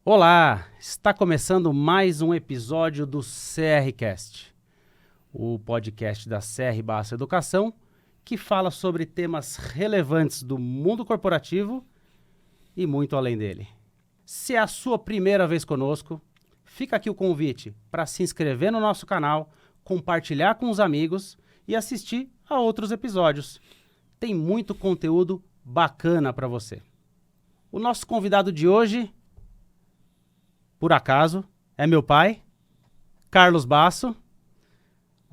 Olá, está começando mais um episódio do CRCast, o podcast da CR Basso Educação, que fala sobre temas relevantes do mundo corporativo e muito além dele. Se é a sua primeira vez conosco, fica aqui o convite para se inscrever no nosso canal, compartilhar com os amigos e assistir a outros episódios. Tem muito conteúdo bacana para você. O nosso convidado de hoje, por acaso, é meu pai, Carlos Basso,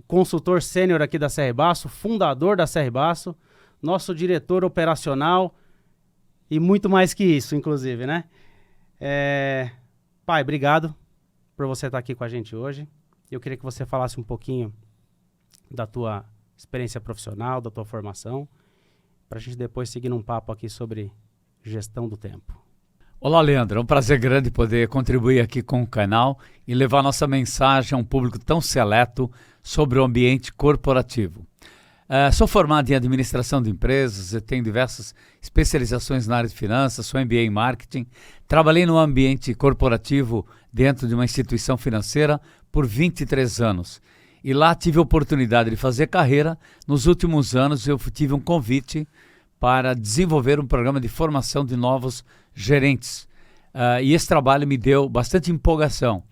consultor sênior aqui da CR Basso, fundador da CR Basso, nosso diretor operacional e muito mais que isso, inclusive, né? Pai, obrigado por você estar aqui com a gente hoje. Eu queria que você falasse um pouquinho da tua experiência profissional, da tua formação, para a gente depois seguir num papo aqui sobre gestão do tempo. Olá, Leandro. É um prazer grande poder contribuir aqui com o canal e levar nossa mensagem a um público tão seleto sobre o ambiente corporativo. Sou formado em administração de empresas e tenho diversas especializações na área de finanças, sou MBA em marketing. Trabalhei no ambiente corporativo dentro de uma instituição financeira por 23 anos. E lá tive a oportunidade de fazer carreira. Nos últimos anos eu tive um convite para desenvolver um programa de formação de novos gerentes. E esse trabalho me deu bastante empolgação.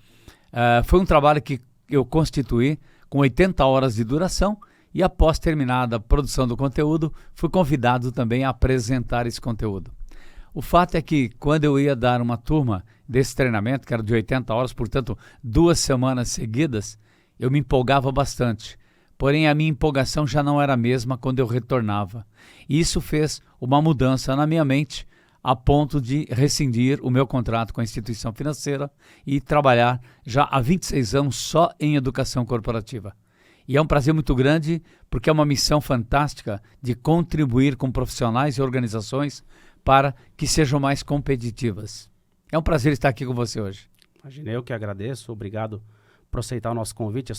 Foi um trabalho que eu constituí com 80 horas de duração e após terminada a produção do conteúdo, fui convidado também a apresentar esse conteúdo. O fato é que quando eu ia dar uma turma desse treinamento, que era de 80 horas, portanto 2 semanas seguidas, eu me empolgava bastante. Porém, a minha empolgação já não era a mesma quando eu retornava. E isso fez uma mudança na minha mente a ponto de rescindir o meu contrato com a instituição financeira e trabalhar já há 26 anos só em educação corporativa. E é um prazer muito grande porque é uma missão fantástica de contribuir com profissionais e organizações para que sejam mais competitivas. É um prazer estar aqui com você hoje. Imagina, eu que agradeço. Obrigado por aceitar o nosso convite.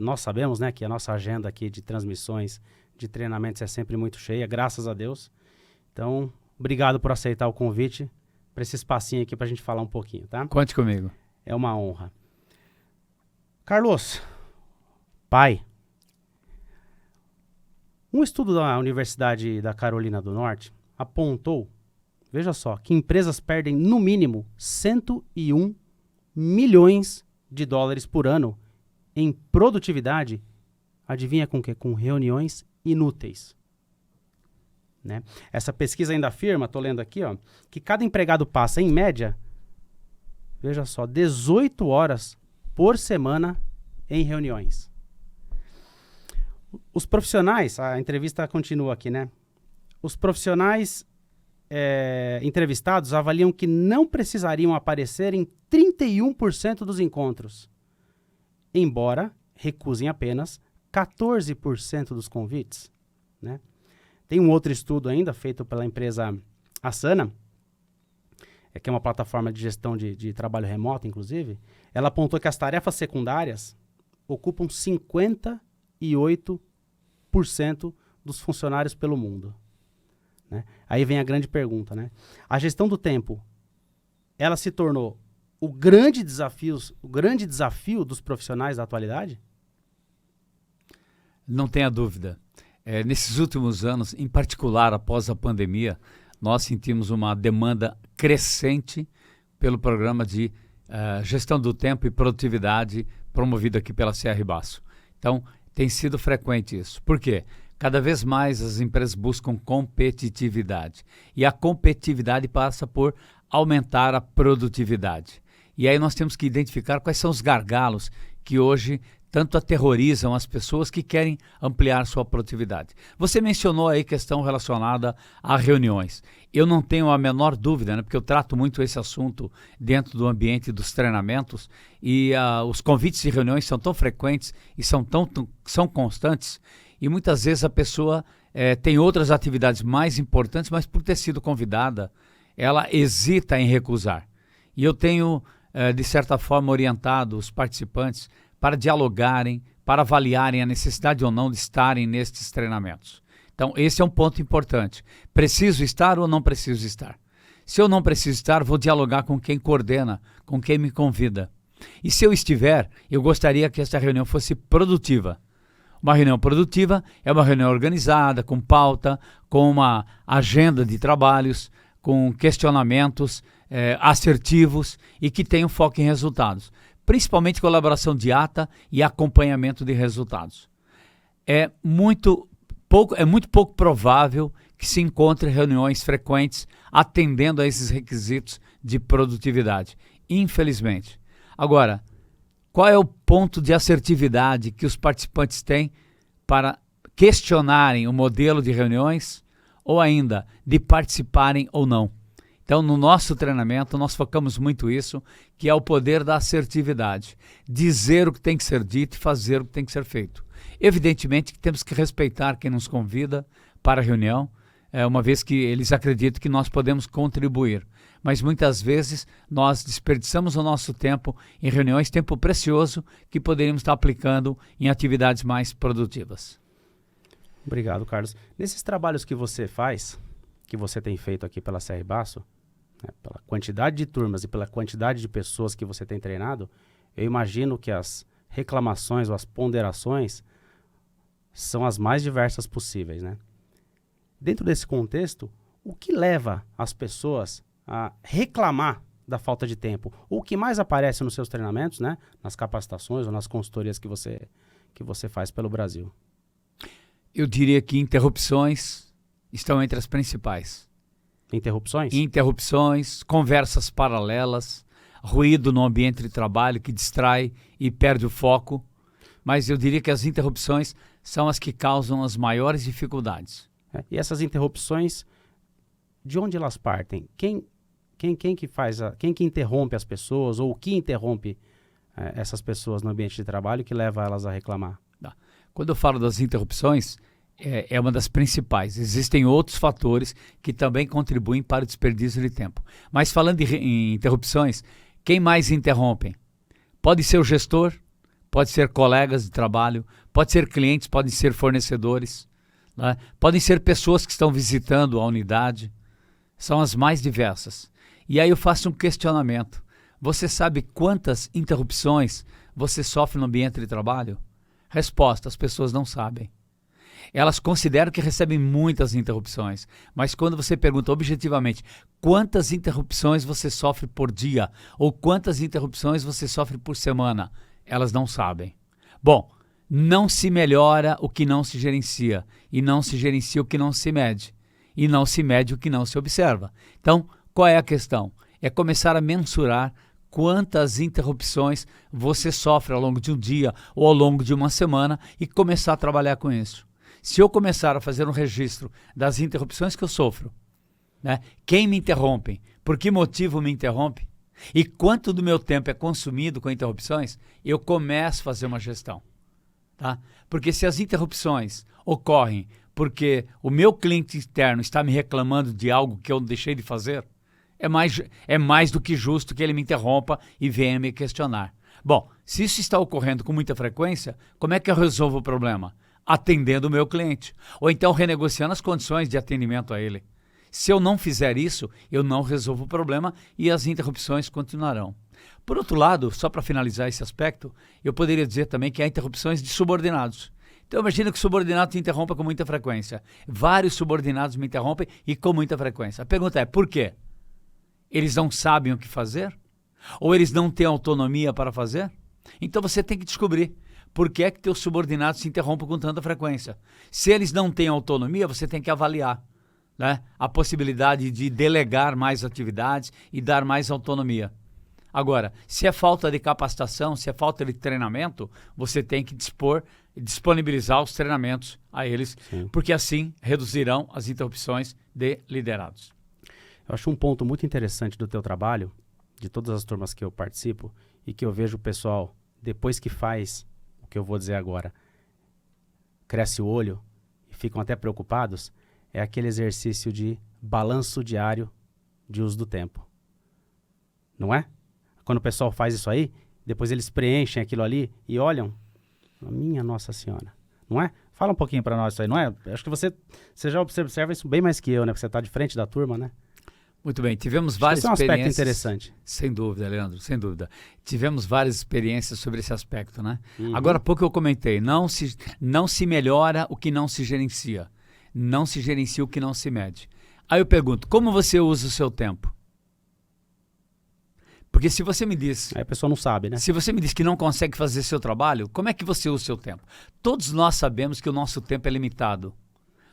Nós sabemos, né, que a nossa agenda aqui de transmissões, de treinamentos é sempre muito cheia, graças a Deus. Então, obrigado por aceitar o convite para esse espacinho aqui para a gente falar um pouquinho, tá? Conte comigo. É uma honra. Carlos, pai, um estudo da Universidade da Carolina do Norte apontou, veja só, que empresas perdem no mínimo 101 milhões de dólares por ano em produtividade, adivinha com o quê? Com reuniões inúteis. Né? Essa pesquisa ainda afirma, estou lendo aqui, ó, que cada empregado passa, em média, veja só, 18 horas por semana em reuniões. Os profissionais, a entrevista continua aqui, né? Os profissionais entrevistados avaliam que não precisariam aparecer em 31% dos encontros, embora recusem apenas 14% dos convites. Né? Tem um outro estudo ainda feito pela empresa Asana, que é uma plataforma de gestão de trabalho remoto, inclusive. Ela apontou que as tarefas secundárias ocupam 58% dos funcionários pelo mundo. Né? Aí vem a grande pergunta, né? A gestão do tempo, ela se tornou o grande desafio dos profissionais da atualidade? Não tenha dúvida. Nesses últimos anos, em particular após a pandemia, nós sentimos uma demanda crescente pelo programa de gestão do tempo e produtividade promovido aqui pela CR Basso. Então, tem sido frequente isso. Por quê? Cada vez mais as empresas buscam competitividade. E a competitividade passa por aumentar a produtividade. E aí nós temos que identificar quais são os gargalos que hoje tanto aterrorizam as pessoas que querem ampliar sua produtividade. Você mencionou aí questão relacionada a reuniões. Eu não tenho a menor dúvida, né, porque eu trato muito esse assunto dentro do ambiente dos treinamentos e os convites de reuniões são tão frequentes e são constantes e muitas vezes a pessoa tem outras atividades mais importantes, mas por ter sido convidada, ela hesita em recusar. E eu tenho, de certa forma, orientado os participantes para dialogarem, para avaliarem a necessidade ou não de estarem nestes treinamentos. Então, esse é um ponto importante. Preciso estar ou não preciso estar? Se eu não preciso estar, vou dialogar com quem coordena, com quem me convida. E se eu estiver, eu gostaria que essa reunião fosse produtiva. Uma reunião produtiva é uma reunião organizada, com pauta, com uma agenda de trabalhos, com questionamentos assertivos e que tenham foco em resultados. Principalmente colaboração de ata e acompanhamento de resultados. É muito pouco provável que se encontre reuniões frequentes atendendo a esses requisitos de produtividade, infelizmente. Agora, qual é o ponto de assertividade que os participantes têm para questionarem o modelo de reuniões ou ainda de participarem ou não? Então, no nosso treinamento, nós focamos muito isso, que é o poder da assertividade. Dizer o que tem que ser dito e fazer o que tem que ser feito. Evidentemente que temos que respeitar quem nos convida para a reunião, uma vez que eles acreditam que nós podemos contribuir. Mas muitas vezes nós desperdiçamos o nosso tempo em reuniões, tempo precioso que poderíamos estar aplicando em atividades mais produtivas. Obrigado, Carlos. Nesses trabalhos que você faz, que você tem feito aqui pela CR Basso, pela quantidade de turmas e pela quantidade de pessoas que você tem treinado, eu imagino que as reclamações ou as ponderações são as mais diversas possíveis, né? Dentro desse contexto, o que leva as pessoas a reclamar da falta de tempo? Ou o que mais aparece nos seus treinamentos, né? Nas capacitações ou nas consultorias que você faz pelo Brasil? Eu diria que interrupções estão entre as principais. Interrupções? Interrupções, conversas paralelas, ruído no ambiente de trabalho que distrai e perde o foco. Mas eu diria que as interrupções são as que causam as maiores dificuldades. E essas interrupções, de onde elas partem? Quem que interrompe as pessoas ou o que interrompe essas pessoas no ambiente de trabalho que leva elas a reclamar? Quando eu falo das interrupções, é uma das principais. Existem outros fatores que também contribuem para o desperdício de tempo. Mas falando em interrupções, quem mais interrompe? Pode ser o gestor, pode ser colegas de trabalho, pode ser clientes, podem ser fornecedores, né? Podem ser pessoas que estão visitando a unidade. São as mais diversas. E aí eu faço um questionamento. Você sabe quantas interrupções você sofre no ambiente de trabalho? Resposta, as pessoas não sabem. Elas consideram que recebem muitas interrupções, mas quando você pergunta objetivamente quantas interrupções você sofre por dia ou quantas interrupções você sofre por semana, elas não sabem. Bom, não se melhora o que não se gerencia e não se gerencia o que não se mede e não se mede o que não se observa. Então, qual é a questão? É começar a mensurar quantas interrupções você sofre ao longo de um dia ou ao longo de uma semana e começar a trabalhar com isso. Se eu começar a fazer um registro das interrupções que eu sofro, né? Quem me interrompe, por que motivo me interrompe e quanto do meu tempo é consumido com interrupções, eu começo a fazer uma gestão. Tá? Porque se as interrupções ocorrem porque o meu cliente interno está me reclamando de algo que eu deixei de fazer, é mais do que justo que ele me interrompa e venha me questionar. Bom, se isso está ocorrendo com muita frequência, como é que eu resolvo o problema? Atendendo o meu cliente, ou então renegociando as condições de atendimento a ele. Se eu não fizer isso, eu não resolvo o problema e as interrupções continuarão. Por outro lado, só para finalizar esse aspecto, eu poderia dizer também que há interrupções de subordinados. Então imagina que o subordinado te interrompa com muita frequência. Vários subordinados me interrompem e com muita frequência. A pergunta é, por quê? Eles não sabem o que fazer? Ou eles não têm autonomia para fazer? Então você tem que descobrir. Por que é que teus subordinados se interrompem com tanta frequência? Se eles não têm autonomia, você tem que avaliar, né, a possibilidade de delegar mais atividades e dar mais autonomia. Agora, se é falta de capacitação, se é falta de treinamento, você tem que disponibilizar os treinamentos a eles, sim, porque assim reduzirão as interrupções de liderados. Eu acho um ponto muito interessante do teu trabalho, de todas as turmas que eu participo, e que eu vejo o pessoal, depois que faz o que eu vou dizer agora, cresce o olho e ficam até preocupados, é aquele exercício de balanço diário de uso do tempo. Não é? Quando o pessoal faz isso aí, depois eles preenchem aquilo ali e olham, minha Nossa Senhora, não é? Fala um pouquinho para nós isso aí, não é? Acho que você já observa isso bem mais que eu, né? Porque você está de frente da turma, né? Muito bem, tivemos várias Esse é um aspecto experiências. interessante. Sem dúvida, Leandro, sem dúvida. Tivemos várias experiências sobre esse aspecto, né? Uhum. Agora há pouco eu comentei, não se melhora o que não se gerencia. Não se gerencia o que não se mede. Aí eu pergunto, como você usa o seu tempo? Porque se você me diz... Aí a pessoa não sabe, né? Se você me diz que não consegue fazer seu trabalho, como é que você usa o seu tempo? Todos nós sabemos que o nosso tempo é limitado.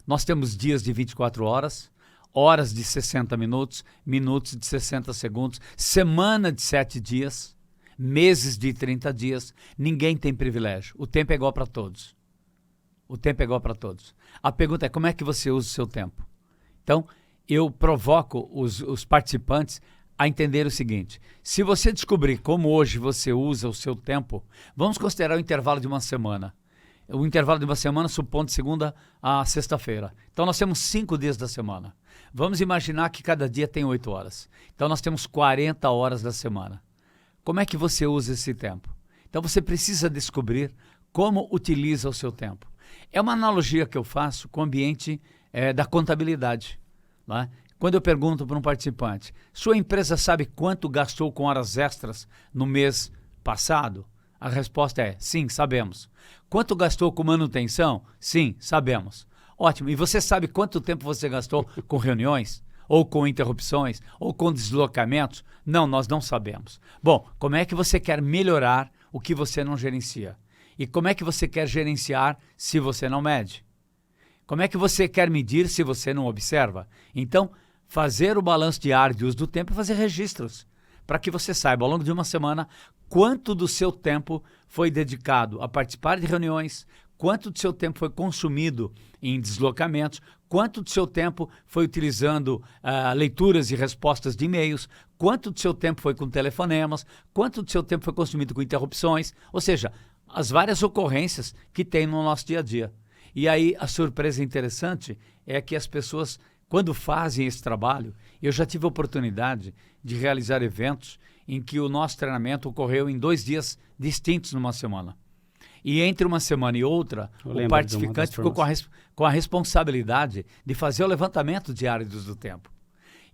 Nós temos dias de 24 horas, horas de 60 minutos, minutos de 60 segundos, semana de 7 dias, meses de 30 dias. Ninguém tem privilégio. O tempo é igual para todos. O tempo é igual para todos. A pergunta é como é que você usa o seu tempo? Então, eu provoco os participantes a entender o seguinte: se você descobrir como hoje você usa o seu tempo, vamos considerar o intervalo de uma semana. O intervalo de uma semana, supondo de segunda a sexta-feira. Então, nós temos 5 dias da semana. Vamos imaginar que cada dia tem 8 horas. Então, nós temos 40 horas da semana. Como é que você usa esse tempo? Então, você precisa descobrir como utiliza o seu tempo. É uma analogia que eu faço com o ambiente da contabilidade, né? Quando eu pergunto para um participante, sua empresa sabe quanto gastou com horas extras no mês passado? A resposta é, sim, sabemos. Quanto gastou com manutenção? Sim, sabemos. Ótimo. E você sabe quanto tempo você gastou com reuniões? Ou com interrupções? Ou com deslocamentos? Não, nós não sabemos. Bom, como é que você quer melhorar o que você não gerencia? E como é que você quer gerenciar se você não mede? Como é que você quer medir se você não observa? Então, fazer o balanço diário de uso do tempo é fazer registros, para que você saiba, ao longo de uma semana, quanto do seu tempo foi dedicado a participar de reuniões, quanto do seu tempo foi consumido em deslocamentos, quanto do seu tempo foi utilizando leituras e respostas de e-mails, quanto do seu tempo foi com telefonemas, quanto do seu tempo foi consumido com interrupções, ou seja, as várias ocorrências que tem no nosso dia a dia. E aí a surpresa interessante é que as pessoas, quando fazem esse trabalho, eu já tive a oportunidade de realizar eventos em que o nosso treinamento ocorreu em 2 dias distintos numa semana. E entre uma semana e outra, o participante ficou com a responsabilidade de fazer o levantamento diário do uso do tempo.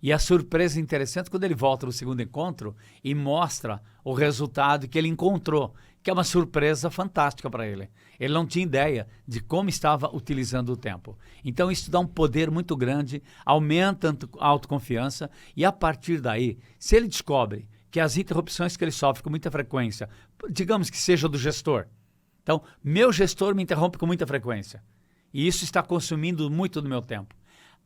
E a surpresa interessante quando ele volta no segundo encontro e mostra o resultado que ele encontrou, que é uma surpresa fantástica para ele. Ele não tinha ideia de como estava utilizando o tempo. Então isso dá um poder muito grande, aumenta a autoconfiança e a partir daí, se ele descobre que as interrupções que ele sofre com muita frequência, digamos que seja do gestor. Então, meu gestor me interrompe com muita frequência e isso está consumindo muito do meu tempo.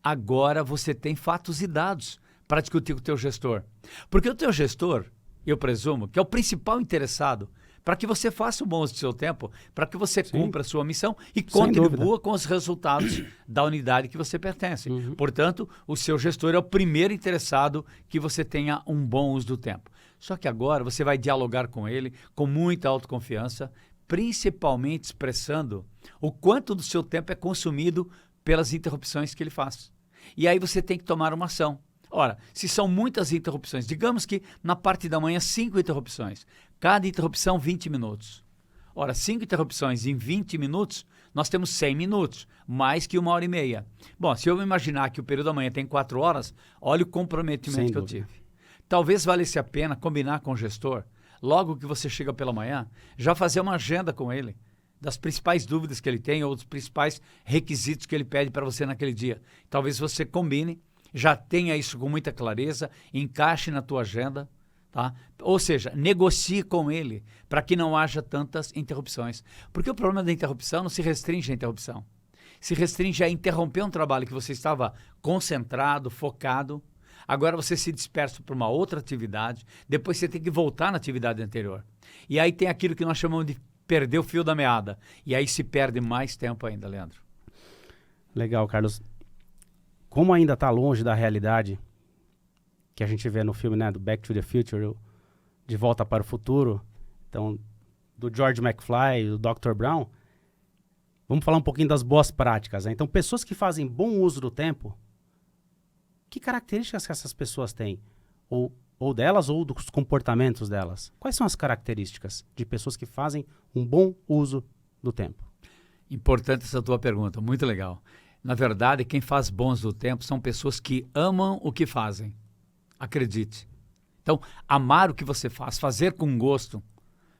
Agora você tem fatos e dados para discutir com o teu gestor. Porque o teu gestor, eu presumo, que é o principal interessado para que você faça o bom uso do seu tempo, para que você cumpra a sua missão e contribua com os resultados da unidade que você pertence. Uhum. Portanto, o seu gestor é o primeiro interessado que você tenha um bom uso do tempo. Só que agora você vai dialogar com ele com muita autoconfiança, principalmente expressando o quanto do seu tempo é consumido pelas interrupções que ele faz. E aí você tem que tomar uma ação. Ora, se são muitas interrupções, digamos que na parte da manhã 5 interrupções, cada interrupção 20 minutos. Ora, 5 interrupções em 20 minutos, nós temos 100 minutos, mais que 1h30. Bom, se eu imaginar que o período da manhã tem 4 horas, olha o comprometimento que eu tive. Talvez valesse a pena combinar com o gestor, logo que você chega pela manhã, já fazer uma agenda com ele, das principais dúvidas que ele tem ou dos principais requisitos que ele pede para você naquele dia. Talvez você combine, já tenha isso com muita clareza, encaixe na tua agenda, tá? Ou seja, negocie com ele para que não haja tantas interrupções. Porque o problema da interrupção não se restringe à interrupção. Se restringe a interromper um trabalho que você estava concentrado, focado. Agora você se dispersa para uma outra atividade, depois você tem que voltar na atividade anterior. E aí tem aquilo que nós chamamos de perder o fio da meada. E aí se perde mais tempo ainda, Leandro. Legal, Carlos. Como ainda está longe da realidade que a gente vê no filme, né, do Back to the Future, De Volta para o Futuro, então, do George McFly, do Dr. Brown, vamos falar um pouquinho das boas práticas, né? Então, pessoas que fazem bom uso do tempo, que características que essas pessoas têm? Ou delas ou dos comportamentos delas? Quais são as características de pessoas que fazem um bom uso do tempo? Importante essa tua pergunta, muito legal. Na verdade, quem faz bons do tempo são pessoas que amam o que fazem. Acredite. Então, amar o que você faz, fazer com gosto,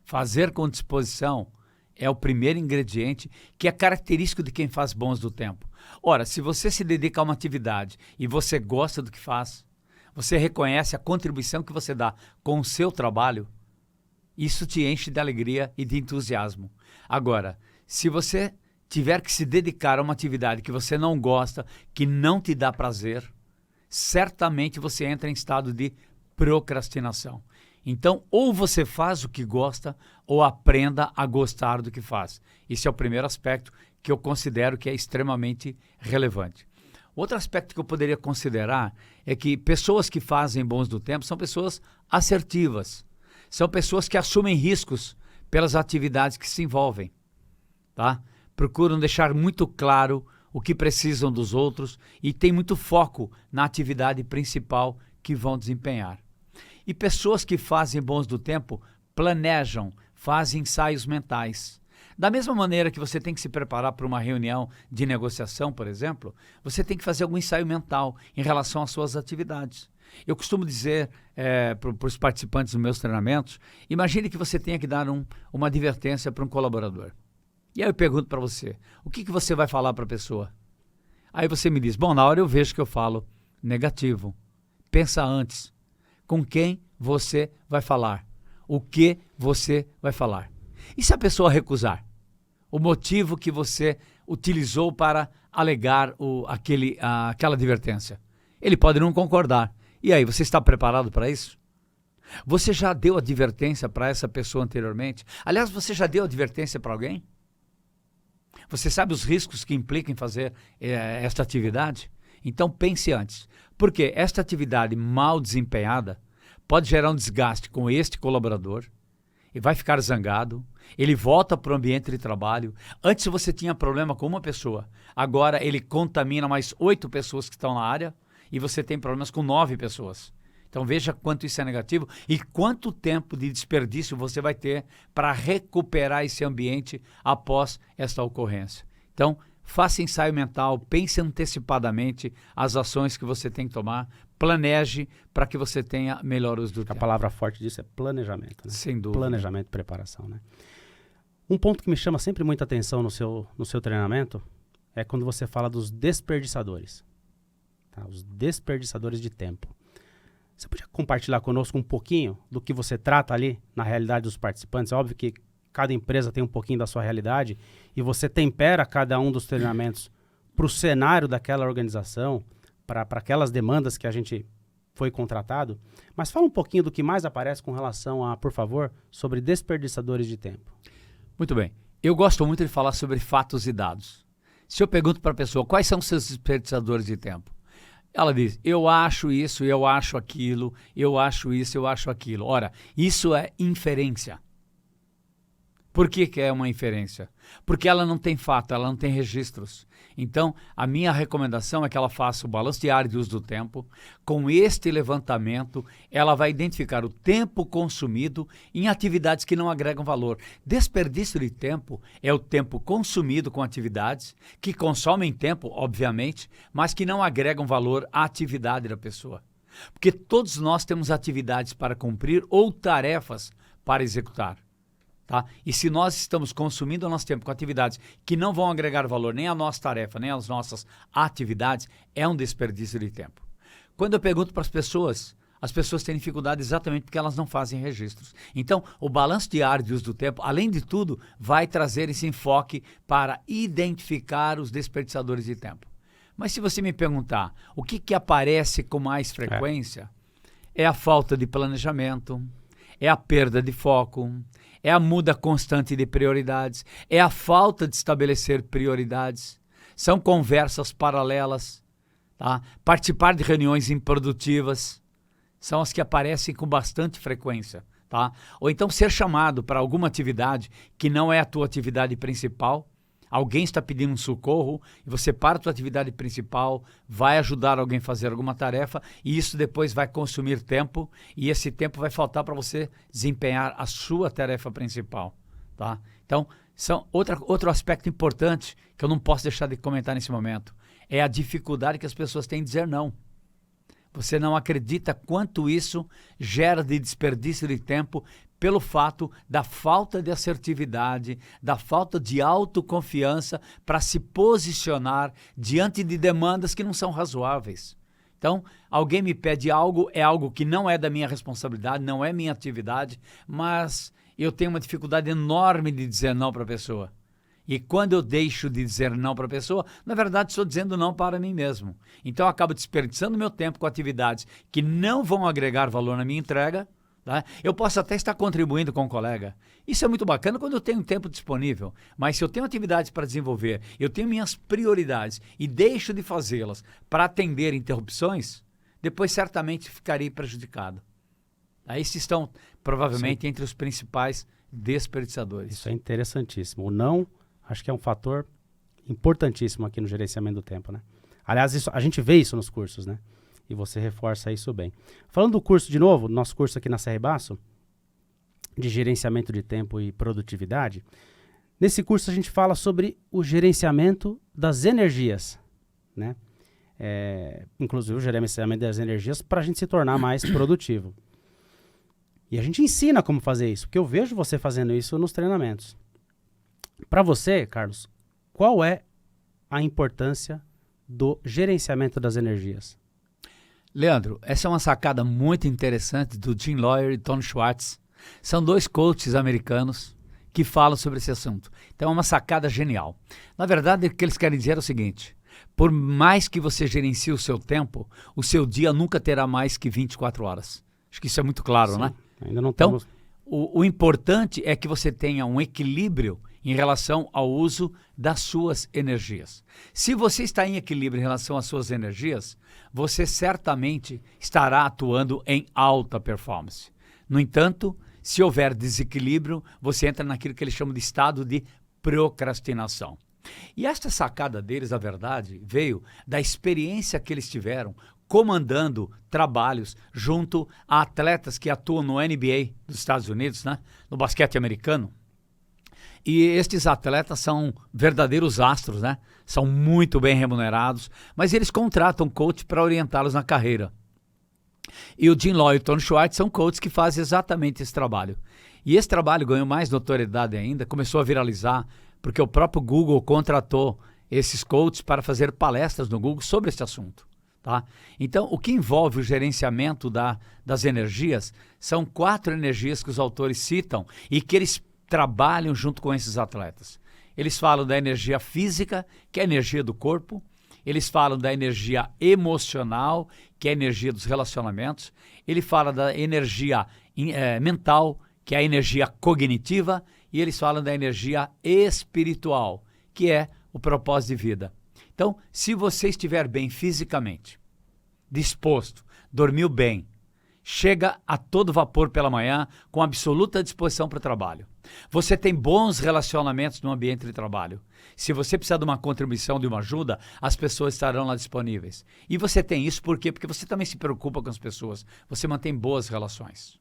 fazer com disposição, é o primeiro ingrediente que é característico de quem faz bons do tempo. Ora, se você se dedica a uma atividade e você gosta do que faz, você reconhece a contribuição que você dá com o seu trabalho, isso te enche de alegria e de entusiasmo. Agora, se você tiver que se dedicar a uma atividade que você não gosta, que não te dá prazer, certamente você entra em estado de procrastinação. Então, ou você faz o que gosta, ou aprenda a gostar do que faz. Esse é o primeiro aspecto que eu considero que é extremamente relevante. Outro aspecto que eu poderia considerar é que pessoas que fazem bons do tempo são pessoas assertivas, são pessoas que assumem riscos pelas atividades que se envolvem, tá? Procuram deixar muito claro o que precisam dos outros e têm muito foco na atividade principal que vão desempenhar. E pessoas que fazem bons do tempo planejam, fazem ensaios mentais. Da mesma maneira que você tem que se preparar para uma reunião de negociação, por exemplo, você tem que fazer algum ensaio mental em relação às suas atividades. Eu costumo dizer para os participantes dos meus treinamentos, imagine que você tenha que dar uma advertência para um colaborador. E aí eu pergunto para você, o que você vai falar para a pessoa? Aí você me diz, bom, na hora eu vejo que eu falo negativo. Pensa antes. Com quem você vai falar? O que você vai falar? E se a pessoa recusar? O motivo que você utilizou para alegar aquela advertência? Ele pode não concordar. E aí, você está preparado para isso? Você já deu advertência para essa pessoa anteriormente? Aliás, você já deu advertência para alguém? Você sabe os riscos que implica em fazer esta atividade? Então pense antes, porque esta atividade mal desempenhada pode gerar um desgaste com este colaborador, e vai ficar zangado, ele volta para o ambiente de trabalho. Antes você tinha problema com uma pessoa, agora ele contamina mais 8 pessoas que estão na área e você tem problemas com 9 pessoas. Então veja quanto isso é negativo e quanto tempo de desperdício você vai ter para recuperar esse ambiente após esta ocorrência. Então, faça ensaio mental, pense antecipadamente as ações que você tem que tomar, planeje para que você tenha melhor uso do tempo. A palavra forte disso é planejamento, né? Sem dúvida. Planejamento e preparação, né? Um ponto que me chama sempre muita atenção no seu treinamento é quando você fala dos desperdiçadores. Tá? Os desperdiçadores de tempo. Você podia compartilhar conosco um pouquinho do que você trata ali na realidade dos participantes? É óbvio que cada empresa tem um pouquinho da sua realidade e você tempera cada um dos treinamentos para o cenário daquela organização, para aquelas demandas que a gente foi contratado. Mas fala um pouquinho do que mais aparece com relação a, por favor, sobre desperdiçadores de tempo. Muito bem. Eu gosto muito de falar sobre fatos e dados. Se eu pergunto para a pessoa quais são os seus desperdiçadores de tempo, ela diz, eu acho isso, eu acho aquilo, eu acho isso, eu acho aquilo. Ora, isso é inferência. Por que é uma inferência? Porque ela não tem fato, ela não tem registros. Então, a minha recomendação é que ela faça o balanço diário de uso do tempo. Com este levantamento, ela vai identificar o tempo consumido em atividades que não agregam valor. Desperdício de tempo é o tempo consumido com atividades que consomem tempo, obviamente, mas que não agregam valor à atividade da pessoa. Porque todos nós temos atividades para cumprir ou tarefas para executar. Tá? E se nós estamos consumindo o nosso tempo com atividades que não vão agregar valor nem à nossa tarefa, nem às nossas atividades, é um desperdício de tempo. Quando eu pergunto para as pessoas têm dificuldade exatamente porque elas não fazem registros. Então, o balanço diário de uso do tempo, além de tudo, vai trazer esse enfoque para identificar os desperdiçadores de tempo. Mas se você me perguntar o que aparece com mais frequência, é a falta de planejamento, é a perda de foco, é a muda constante de prioridades, é a falta de estabelecer prioridades, são conversas paralelas, tá? Participar de reuniões improdutivas, são as que aparecem com bastante frequência. Tá? Ou então ser chamado para alguma atividade que não é a tua atividade principal, alguém está pedindo um socorro e você para a tua atividade principal, vai ajudar alguém a fazer alguma tarefa e isso depois vai consumir tempo e esse tempo vai faltar para você desempenhar a sua tarefa principal. Tá? Então, outro aspecto importante que eu não posso deixar de comentar nesse momento é a dificuldade que as pessoas têm em dizer não. Você não acredita quanto isso gera de desperdício de tempo pelo fato da falta de assertividade, da falta de autoconfiança para se posicionar diante de demandas que não são razoáveis. Então, alguém me pede algo, é algo que não é da minha responsabilidade, não é minha atividade, mas eu tenho uma dificuldade enorme de dizer não para a pessoa. E quando eu deixo de dizer não para a pessoa, na verdade estou dizendo não para mim mesmo. Então eu acabo desperdiçando meu tempo com atividades que não vão agregar valor na minha entrega. Tá? Eu posso até estar contribuindo com um colega. Isso é muito bacana quando eu tenho tempo disponível. Mas se eu tenho atividades para desenvolver, eu tenho minhas prioridades e deixo de fazê-las para atender interrupções, depois certamente ficarei prejudicado. Esses estão provavelmente entre os principais desperdiçadores. Isso é interessantíssimo. O não, acho que é um fator importantíssimo aqui no gerenciamento do tempo, né? Aliás, a gente vê isso nos cursos, né? E você reforça isso bem. Falando do curso de novo, nosso curso aqui na CR Basso, de gerenciamento de tempo e produtividade, nesse curso a gente fala sobre o gerenciamento das energias, né? Inclusive o gerenciamento das energias para a gente se tornar mais produtivo. E a gente ensina como fazer isso, porque eu vejo você fazendo isso nos treinamentos. Para você, Carlos, qual é a importância do gerenciamento das energias? Leandro, essa é uma sacada muito interessante do Jim Loyer e Tony Schwartz. São dois coaches americanos que falam sobre esse assunto. Então é uma sacada genial. Na verdade, o que eles querem dizer é o seguinte: por mais que você gerencie o seu tempo, o seu dia nunca terá mais que 24 horas. Acho que isso é muito claro, né? Ainda não então, temos... o importante é que você tenha um equilíbrio em relação ao uso das suas energias. Se você está em equilíbrio em relação às suas energias, você certamente estará atuando em alta performance. No entanto, se houver desequilíbrio, você entra naquilo que eles chamam de estado de procrastinação. E esta sacada deles, na verdade, veio da experiência que eles tiveram comandando trabalhos junto a atletas que atuam no NBA dos Estados Unidos, né? No basquete americano. E estes atletas são verdadeiros astros, né? São muito bem remunerados, mas eles contratam coach para orientá-los na carreira. E o Jim Loyer e o Tony Schwartz são coaches que fazem exatamente esse trabalho. E esse trabalho ganhou mais notoriedade ainda, começou a viralizar, porque o próprio Google contratou esses coaches para fazer palestras no Google sobre esse assunto. Tá? Então, o que envolve o gerenciamento das energias são 4 energias que os autores citam e que eles trabalham junto com esses atletas. Eles falam da energia física, que é a energia do corpo. Eles falam da energia emocional, que é a energia dos relacionamentos. Ele fala da energia mental, que é a energia cognitiva. E eles falam da energia espiritual, que é o propósito de vida. Então, se você estiver bem fisicamente, disposto, dormiu bem, chega a todo vapor pela manhã, com absoluta disposição para o trabalho. Você tem bons relacionamentos no ambiente de trabalho. Se você precisar de uma contribuição, de uma ajuda, as pessoas estarão lá disponíveis. E você tem isso por quê? Porque você também se preocupa com as pessoas. Você mantém boas relações.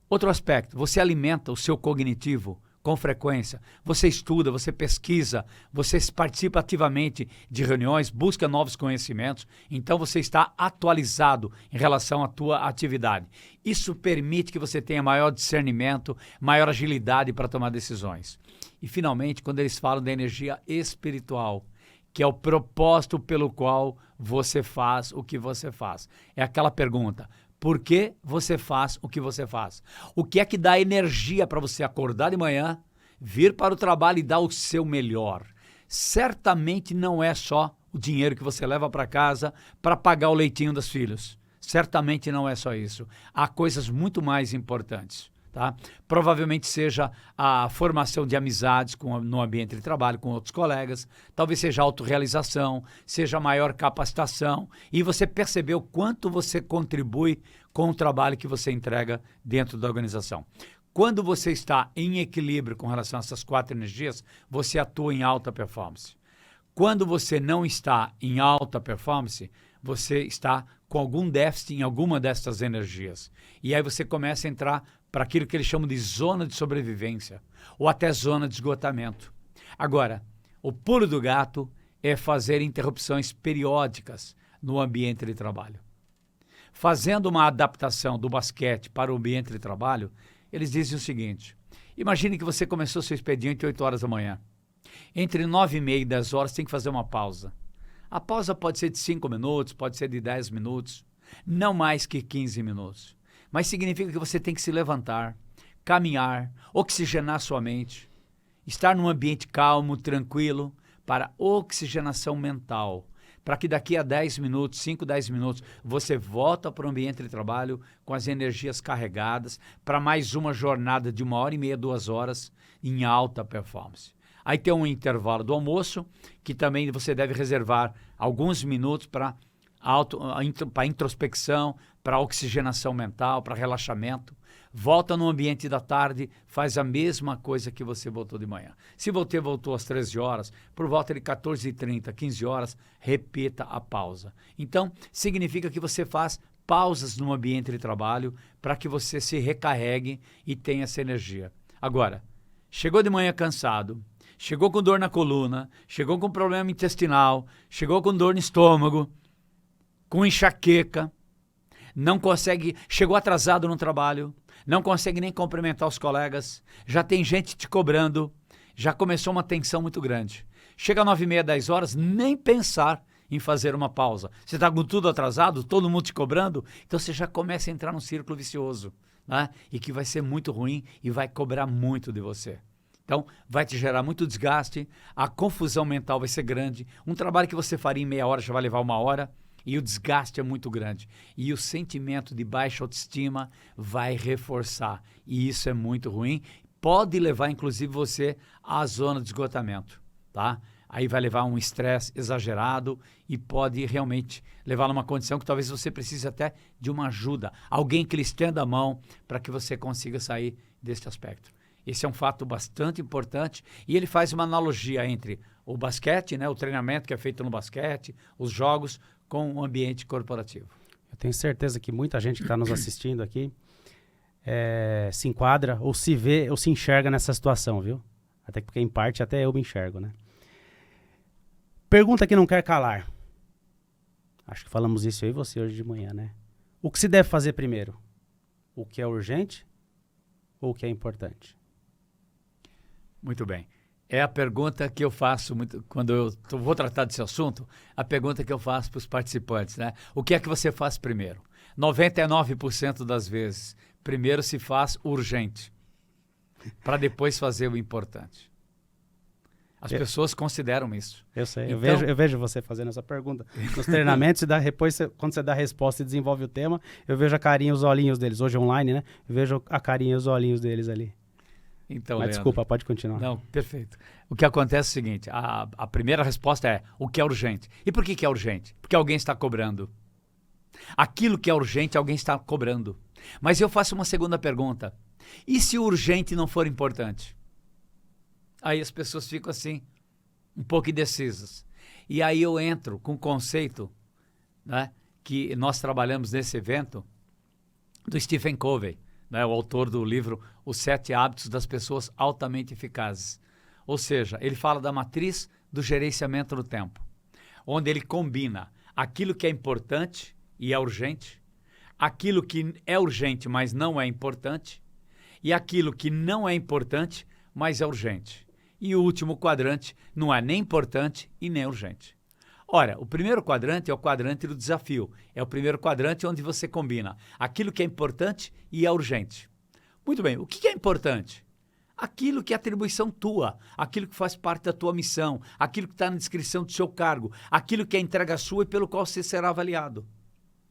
Outro aspecto, você alimenta o seu cognitivo com frequência. Você estuda, você pesquisa, você participa ativamente de reuniões, busca novos conhecimentos. Então você está atualizado em relação à tua atividade. Isso permite que você tenha maior discernimento, maior agilidade para tomar decisões. E finalmente, quando eles falam da energia espiritual, que é o propósito pelo qual você faz o que você faz. É aquela pergunta: por que você faz o que você faz? O que é que dá energia para você acordar de manhã, vir para o trabalho e dar o seu melhor? Certamente não é só o dinheiro que você leva para casa para pagar o leitinho dos filhos. Certamente não é só isso. Há coisas muito mais importantes. Tá? Provavelmente seja a formação de amizades no ambiente de trabalho com outros colegas, talvez seja autorrealização, seja maior capacitação e você perceber o quanto você contribui com o trabalho que você entrega dentro da organização. Quando você está em equilíbrio com relação a essas 4 energias, você atua em alta performance. Quando você não está em alta performance, você está com algum déficit em alguma dessas energias. E aí você começa a entrar para aquilo que eles chamam de zona de sobrevivência, ou até zona de esgotamento. Agora, o pulo do gato é fazer interrupções periódicas no ambiente de trabalho. fazendo uma adaptação do basquete para o ambiente de trabalho, eles dizem o seguinte: imagine que você começou seu expediente 8 horas da manhã. Entre 9h30 e 10 horas tem que fazer uma pausa. A pausa pode ser de 5 minutos, pode ser de 10 minutos, não mais que 15 minutos. Mas significa que você tem que se levantar, caminhar, oxigenar sua mente, estar num ambiente calmo, tranquilo, para oxigenação mental, para que daqui a 10 minutos, 5, 10 minutos, você volta para o ambiente de trabalho com as energias carregadas para mais uma jornada de 1h30, 2 horas em alta performance. Aí tem um intervalo do almoço, que também você deve reservar alguns minutos para introspecção, para oxigenação mental, para relaxamento. Volta no ambiente da tarde, faz a mesma coisa que você voltou de manhã. Se você voltou às 13 horas, por volta de 14h30, 15 horas, repita a pausa. Então, significa que você faz pausas no ambiente de trabalho para que você se recarregue e tenha essa energia. Agora, chegou de manhã cansado, chegou com dor na coluna, chegou com problema intestinal, chegou com dor no estômago, com enxaqueca, não consegue, chegou atrasado no trabalho, não consegue nem cumprimentar os colegas, já tem gente te cobrando, já começou uma tensão muito grande. Chega às 9h30, 10 horas, nem pensar em fazer uma pausa. Você está com tudo atrasado, todo mundo te cobrando, então você já começa a entrar num círculo vicioso, né? E que vai ser muito ruim e vai cobrar muito de você. Então, vai te gerar muito desgaste, a confusão mental vai ser grande, um trabalho que você faria em meia hora já vai levar 1 hora, e o desgaste é muito grande. E o sentimento de baixa autoestima vai reforçar, e isso é muito ruim, pode levar inclusive você à zona de esgotamento, tá? Aí vai levar um estresse exagerado e pode realmente levar a uma condição que talvez você precise até de uma ajuda, alguém que lhe estenda a mão para que você consiga sair deste aspecto. Esse é um fato bastante importante e ele faz uma analogia entre o basquete, né, o treinamento que é feito no basquete, os jogos, com o ambiente corporativo. Eu tenho certeza que muita gente que está nos assistindo aqui se enquadra ou se vê ou se enxerga nessa situação, viu? Até porque em parte até eu me enxergo, né? Pergunta que não quer calar. Acho que falamos isso eu e você hoje de manhã, né? O que se deve fazer primeiro? O que é urgente ou o que é importante? Muito bem. É a pergunta que eu faço quando eu vou tratar desse assunto, a pergunta que eu faço para os participantes, né? O que é que você faz primeiro? 99% das vezes, primeiro se faz urgente, para depois fazer o importante. As pessoas consideram isso. Eu sei, então, eu vejo você fazendo essa pergunta nos treinamentos, depois quando você dá a resposta e desenvolve o tema, eu vejo a carinha e os olhinhos deles, hoje online, né? Eu vejo a carinha e os olhinhos deles ali. Então, mas Leandro, desculpa, pode continuar. Não, perfeito. O que acontece é o seguinte, a primeira resposta é o que é urgente. E por que é urgente? Porque alguém está cobrando. Aquilo que é urgente, alguém está cobrando. Mas eu faço uma segunda pergunta. E se o urgente não for importante? Aí as pessoas ficam assim, um pouco indecisas. E aí eu entro com o conceito, né, que nós trabalhamos nesse evento, do Stephen Covey, né, o autor do livro Os 7 Hábitos das Pessoas Altamente Eficazes. Ou seja, ele fala da matriz do gerenciamento do tempo, onde ele combina aquilo que é importante e é urgente, aquilo que é urgente, mas não é importante, e aquilo que não é importante, mas é urgente. E o último quadrante não é nem importante e nem urgente. Ora, o primeiro quadrante é o quadrante do desafio. É o primeiro quadrante onde você combina aquilo que é importante e é urgente. Muito bem, o que é importante? Aquilo que é atribuição tua, aquilo que faz parte da tua missão, aquilo que está na descrição do seu cargo, aquilo que é entrega sua e pelo qual você será avaliado.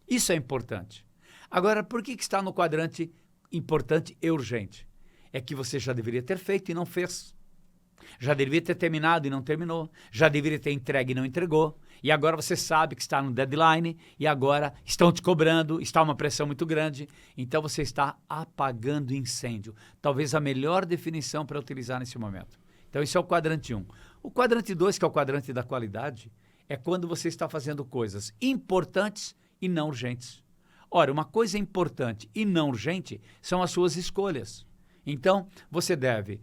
Isso é importante. Agora, por que está no quadrante importante e urgente? É que você já deveria ter feito e não fez. Já deveria ter terminado e não terminou. Já deveria ter entregue e não entregou. E agora você sabe que está no deadline e agora estão te cobrando, está uma pressão muito grande. Então você está apagando incêndio. Talvez a melhor definição para utilizar nesse momento. Então esse é o quadrante 1. O quadrante 2, que é o quadrante da qualidade, é quando você está fazendo coisas importantes e não urgentes. Ora, uma coisa importante e não urgente são as suas escolhas. Então você deve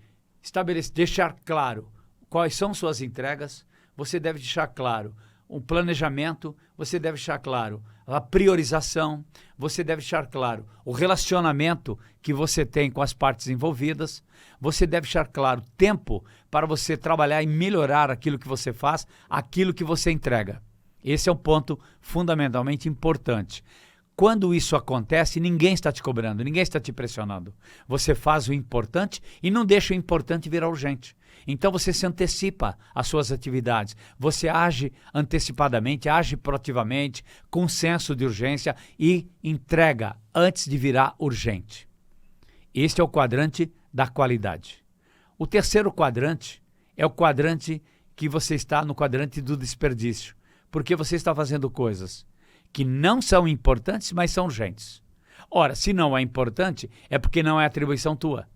deixar claro quais são suas entregas, você deve deixar claro o planejamento, você deve deixar claro a priorização, você deve deixar claro o relacionamento que você tem com as partes envolvidas, você deve deixar claro tempo para você trabalhar e melhorar aquilo que você faz, aquilo que você entrega. Esse é um ponto fundamentalmente importante. Quando isso acontece, ninguém está te cobrando, ninguém está te pressionando. Você faz o importante e não deixa o importante virar urgente. Então você se antecipa às suas atividades, você age antecipadamente, age proativamente, com senso de urgência e entrega antes de virar urgente. Este é o quadrante da qualidade. O terceiro quadrante é o quadrante que você está no quadrante do desperdício, porque você está fazendo coisas que não são importantes, mas são urgentes. Ora, se não é importante, é porque não é atribuição tua.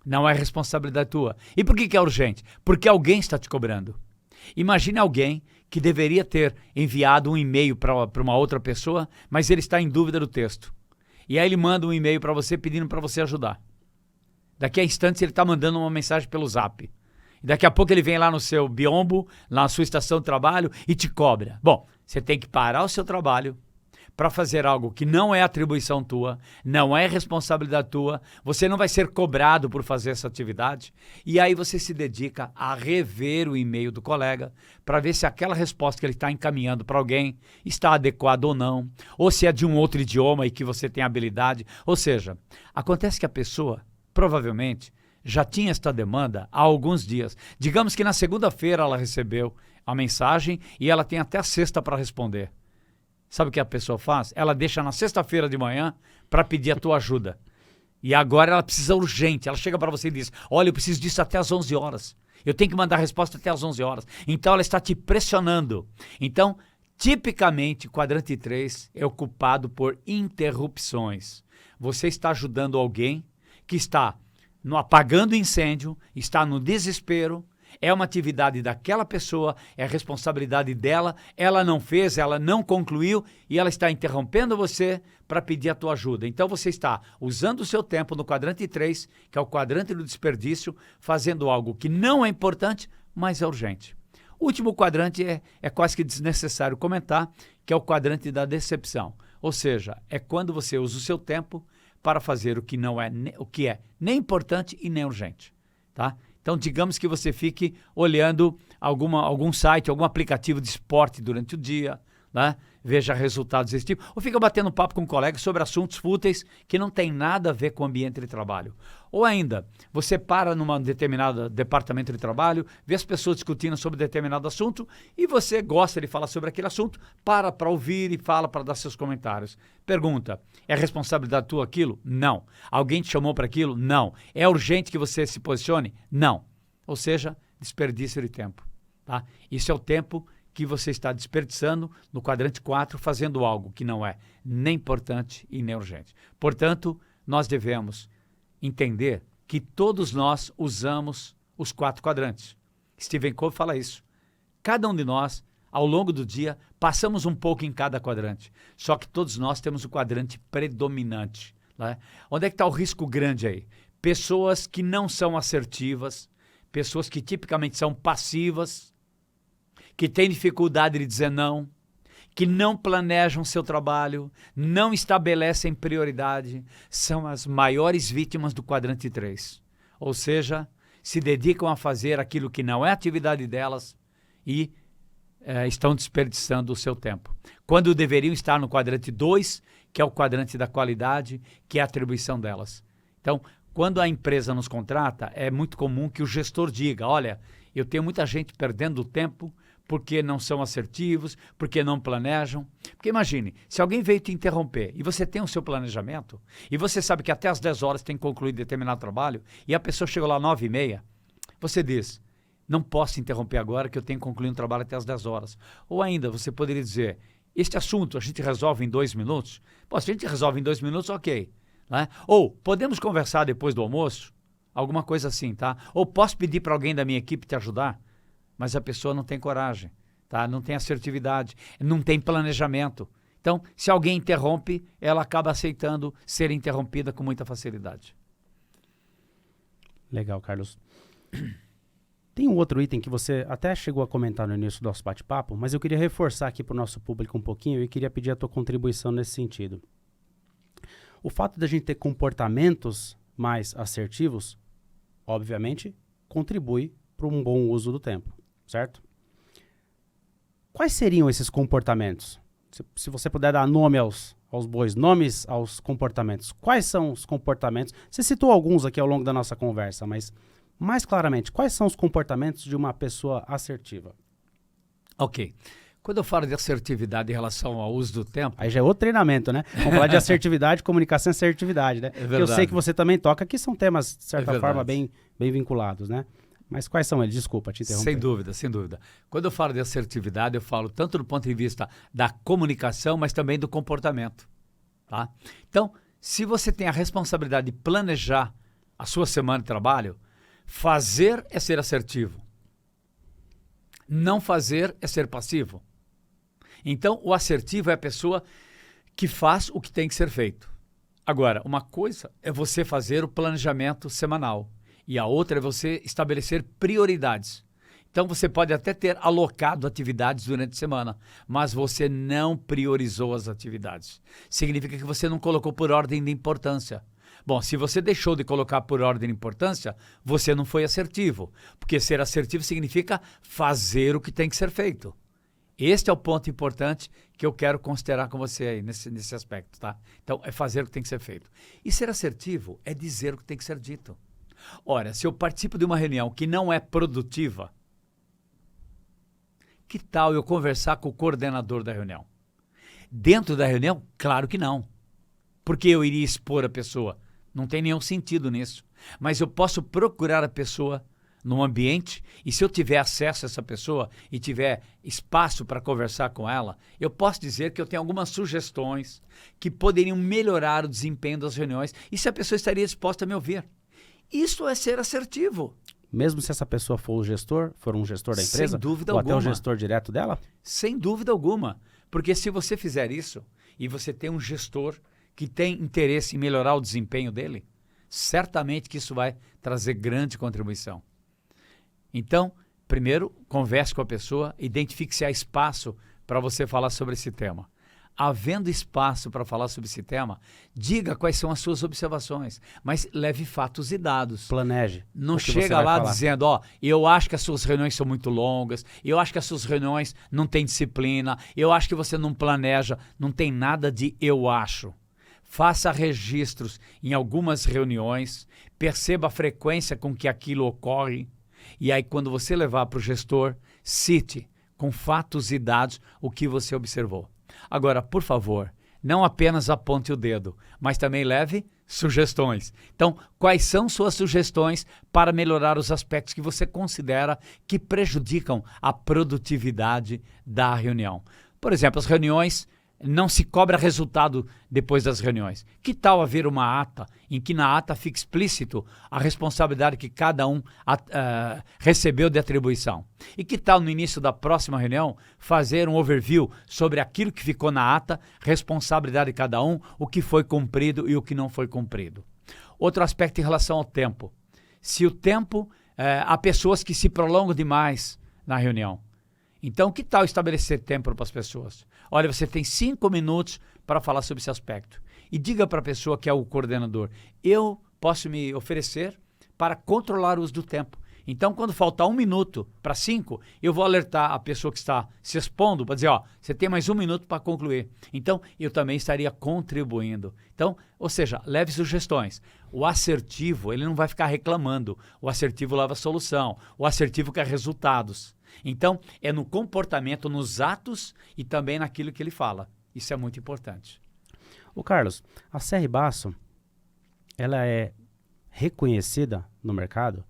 Não é responsabilidade tua. E por que é urgente? Porque alguém está te cobrando. Imagine alguém que deveria ter enviado um e-mail para uma outra pessoa, mas ele está em dúvida do texto. E aí ele manda um e-mail para você pedindo para você ajudar. Daqui a instantes ele está mandando uma mensagem pelo Zap. E daqui a pouco ele vem lá no seu biombo, lá na sua estação de trabalho e te cobra. Bom, você tem que parar o seu trabalho para fazer algo que não é atribuição tua, não é responsabilidade tua, você não vai ser cobrado por fazer essa atividade, e aí você se dedica a rever o e-mail do colega para ver se aquela resposta que ele está encaminhando para alguém está adequada ou não, ou se é de um outro idioma e que você tem habilidade. Ou seja, acontece que a pessoa, provavelmente, já tinha esta demanda há alguns dias. Digamos que na segunda-feira ela recebeu a mensagem e ela tem até a sexta para responder. Sabe o que a pessoa faz? Ela deixa na sexta-feira de manhã para pedir a tua ajuda. E agora ela precisa urgente. Ela chega para você e diz, olha, eu preciso disso até às 11 horas. Eu tenho que mandar a resposta até às 11 horas. Então ela está te pressionando. Então, tipicamente, o quadrante 3 é ocupado por interrupções. Você está ajudando alguém que está no apagando incêndio, está no desespero, é uma atividade daquela pessoa, é responsabilidade dela, ela não fez, ela não concluiu e ela está interrompendo você para pedir a tua ajuda. Então você está usando o seu tempo no quadrante 3, que é o quadrante do desperdício, fazendo algo que não é importante, mas é urgente. O último quadrante é quase que desnecessário comentar, que é o quadrante da decepção. Ou seja, é quando você usa o seu tempo para fazer o que é nem importante e nem urgente, tá? Então, digamos que você fique olhando algum site, algum aplicativo de esporte durante o dia, né? Veja resultados desse tipo, ou fica batendo papo com um colega sobre assuntos fúteis que não tem nada a ver com o ambiente de trabalho. Ou ainda, você para num determinado departamento de trabalho, vê as pessoas discutindo sobre determinado assunto e você gosta de falar sobre aquele assunto, para ouvir e fala para dar seus comentários. Pergunta, é responsabilidade tua aquilo? Não. Alguém te chamou para aquilo? Não. É urgente que você se posicione? Não. Ou seja, desperdício de tempo. Tá? Isso é o tempo que você está desperdiçando no quadrante 4, fazendo algo que não é nem importante e nem urgente. Portanto, nós devemos entender que todos nós usamos os 4 quadrantes. Stephen Covey fala isso. Cada um de nós, ao longo do dia, passamos um pouco em cada quadrante. Só que todos nós temos o quadrante predominante. Né? Onde é que está o risco grande aí? Pessoas que não são assertivas, pessoas que tipicamente são passivas, que têm dificuldade de dizer não, que não planejam seu trabalho, não estabelecem prioridade, são as maiores vítimas do quadrante 3. Ou seja, se dedicam a fazer aquilo que não é atividade delas e estão desperdiçando o seu tempo. Quando deveriam estar no quadrante 2, que é o quadrante da qualidade, que é a atribuição delas. Então, quando a empresa nos contrata, é muito comum que o gestor diga, olha, eu tenho muita gente perdendo tempo porque não são assertivos, porque não planejam. Porque imagine, se alguém veio te interromper e você tem o seu planejamento e você sabe que até às 10 horas tem que concluir determinado trabalho e a pessoa chegou lá às 9h30, você diz, não posso interromper agora que eu tenho que concluir um trabalho até às 10 horas. Ou ainda, você poderia dizer, este assunto a gente resolve em 2 minutos? Pô, se a gente resolve em 2 minutos, ok. Né? Ou, podemos conversar depois do almoço? Alguma coisa assim, tá? Ou posso pedir para alguém da minha equipe te ajudar? Mas a pessoa não tem coragem, tá? Não tem assertividade, não tem planejamento. Então, se alguém interrompe, ela acaba aceitando ser interrompida com muita facilidade. Legal, Carlos. Tem um outro item que você até chegou a comentar no início do nosso bate-papo, mas eu queria reforçar aqui para o nosso público um pouquinho e queria pedir a tua contribuição nesse sentido. O fato da gente ter comportamentos mais assertivos, obviamente, contribui para um bom uso do tempo, certo? Quais seriam esses comportamentos? Se você puder dar nome aos bois, nomes aos comportamentos. Quais são os comportamentos? Você citou alguns aqui ao longo da nossa conversa, mas mais claramente, quais são os comportamentos de uma pessoa assertiva? Ok. Quando eu falo de assertividade em relação ao uso do tempo... Aí já é outro treinamento, né? Vamos falar de assertividade, comunicação e assertividade, né? É verdade. Eu sei que você também toca, que são temas, de certa forma, bem vinculados, né? Mas quais são eles? Desculpa te interromper. Sem dúvida, sem dúvida. Quando eu falo de assertividade, eu falo tanto do ponto de vista da comunicação, mas também do comportamento. Tá? Então, se você tem a responsabilidade de planejar a sua semana de trabalho, fazer é ser assertivo. Não fazer é ser passivo. Então, o assertivo é a pessoa que faz o que tem que ser feito. Agora, uma coisa é você fazer o planejamento semanal e a outra é você estabelecer prioridades. Então, você pode até ter alocado atividades durante a semana, mas você não priorizou as atividades. Significa que você não colocou por ordem de importância. Bom, se você deixou de colocar por ordem de importância, você não foi assertivo, porque ser assertivo significa fazer o que tem que ser feito. Este é o ponto importante que eu quero considerar com você aí nesse aspecto, tá? Então, é fazer o que tem que ser feito. E ser assertivo é dizer o que tem que ser dito. Ora, se eu participo de uma reunião que não é produtiva, que tal eu conversar com o coordenador da reunião? Dentro da reunião? Claro que não. Porque eu iria expor a pessoa. Não tem nenhum sentido nisso. Mas eu posso procurar a pessoa num ambiente e se eu tiver acesso a essa pessoa e tiver espaço para conversar com ela, eu posso dizer que eu tenho algumas sugestões que poderiam melhorar o desempenho das reuniões e se a pessoa estaria disposta a me ouvir. Isso é ser assertivo. Mesmo se essa pessoa for um gestor da empresa? Sem dúvida ou alguma. Até o gestor direto dela? Sem dúvida alguma. Porque se você fizer isso e você tem um gestor que tem interesse em melhorar o desempenho dele, certamente que isso vai trazer grande contribuição. Então, primeiro, converse com a pessoa, identifique se há espaço para você falar sobre esse tema. Havendo espaço para falar sobre esse tema, diga quais são as suas observações, mas leve fatos e dados. Planeje. Não chega lá dizendo, ó, eu acho que as suas reuniões são muito longas, eu acho que as suas reuniões não têm disciplina, eu acho que você não planeja, não tem nada de eu acho. Faça registros em algumas reuniões, perceba a frequência com que aquilo ocorre, e aí quando você levar para o gestor, cite com fatos e dados o que você observou. Agora, por favor, não apenas aponte o dedo, mas também leve sugestões. Então, quais são suas sugestões para melhorar os aspectos que você considera que prejudicam a produtividade da reunião? Por exemplo, as reuniões não se cobra resultado depois das reuniões. Que tal haver uma ata em que na ata fique explícito a responsabilidade que cada um recebeu de atribuição? E que tal no início da próxima reunião fazer um overview sobre aquilo que ficou na ata, responsabilidade de cada um, o que foi cumprido e o que não foi cumprido? Outro aspecto em relação ao tempo. Se o tempo, há pessoas que se prolongam demais na reunião. Então, que tal estabelecer tempo para as pessoas? Olha, você tem 5 minutos para falar sobre esse aspecto. E diga para a pessoa que é o coordenador, eu posso me oferecer para controlar o uso do tempo. Então, quando faltar 1 minuto para 5, eu vou alertar a pessoa que está se expondo para dizer, ó, você tem mais 1 minuto para concluir. Então, eu também estaria contribuindo. Então, ou seja, leve sugestões. O assertivo, ele não vai ficar reclamando. O assertivo leva solução. O assertivo quer resultados. Então, é no comportamento, nos atos e também naquilo que ele fala. Isso é muito importante. Ô Carlos, a CR Basso, ela é reconhecida no mercado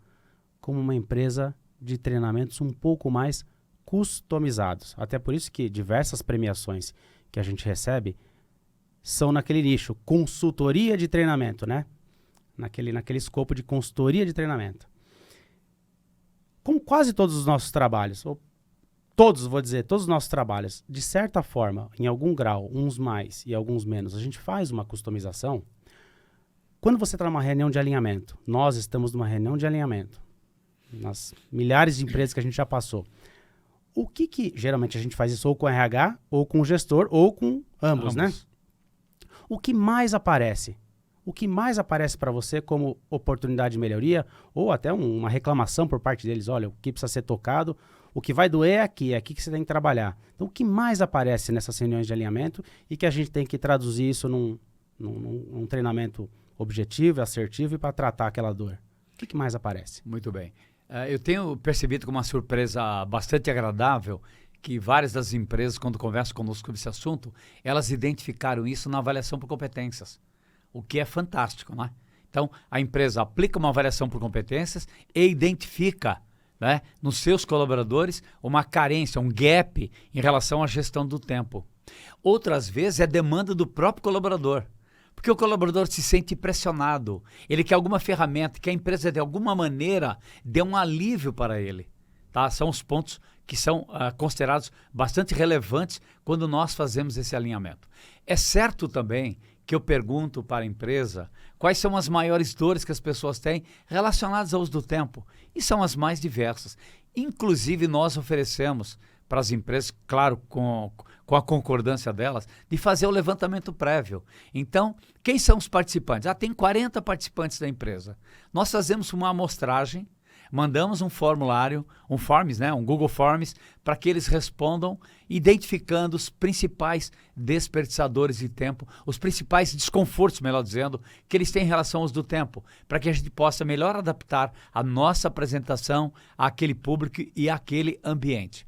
como uma empresa de treinamentos um pouco mais customizados. Até por isso que diversas premiações que a gente recebe são naquele nicho, consultoria de treinamento, né? Naquele escopo de consultoria de treinamento. Como quase todos os nossos trabalhos, ou todos os nossos trabalhos, de certa forma, em algum grau, uns mais e alguns menos, a gente faz uma customização. Quando você está numa reunião de alinhamento, nós estamos numa reunião de alinhamento, nas milhares de empresas que a gente já passou. O que geralmente a gente faz isso ou com RH, ou com o gestor, ou com ambos, né? O que mais aparece? O que mais aparece para você como oportunidade de melhoria ou até uma reclamação por parte deles? Olha, o que precisa ser tocado, o que vai doer é aqui que você tem que trabalhar. Então, o que mais aparece nessas reuniões de alinhamento e que a gente tem que traduzir isso num treinamento objetivo, assertivo e para tratar aquela dor? O que mais aparece? Muito bem. Eu tenho percebido como uma surpresa bastante agradável que várias das empresas, quando conversam conosco sobre esse assunto, elas identificaram isso na avaliação por competências, o que é fantástico, né? Então, a empresa aplica uma avaliação por competências e identifica, né, nos seus colaboradores uma carência, um gap em relação à gestão do tempo. Outras vezes é demanda do próprio colaborador, porque o colaborador se sente pressionado, ele quer alguma ferramenta, que a empresa de alguma maneira dê um alívio para ele. Tá? São os pontos que são considerados bastante relevantes quando nós fazemos esse alinhamento. É certo também que eu pergunto para a empresa quais são as maiores dores que as pessoas têm relacionadas ao uso do tempo, e são as mais diversas. Inclusive, nós oferecemos para as empresas, claro, com a concordância delas, de fazer o levantamento prévio. Então, quem são os participantes? Tem 40 participantes da empresa. Nós fazemos uma amostragem, mandamos um formulário, um Google Forms, para que eles respondam, identificando os principais desperdiçadores de tempo, os principais desconfortos, melhor dizendo, que eles têm em relação ao uso do tempo, para que a gente possa melhor adaptar a nossa apresentação àquele público e àquele ambiente.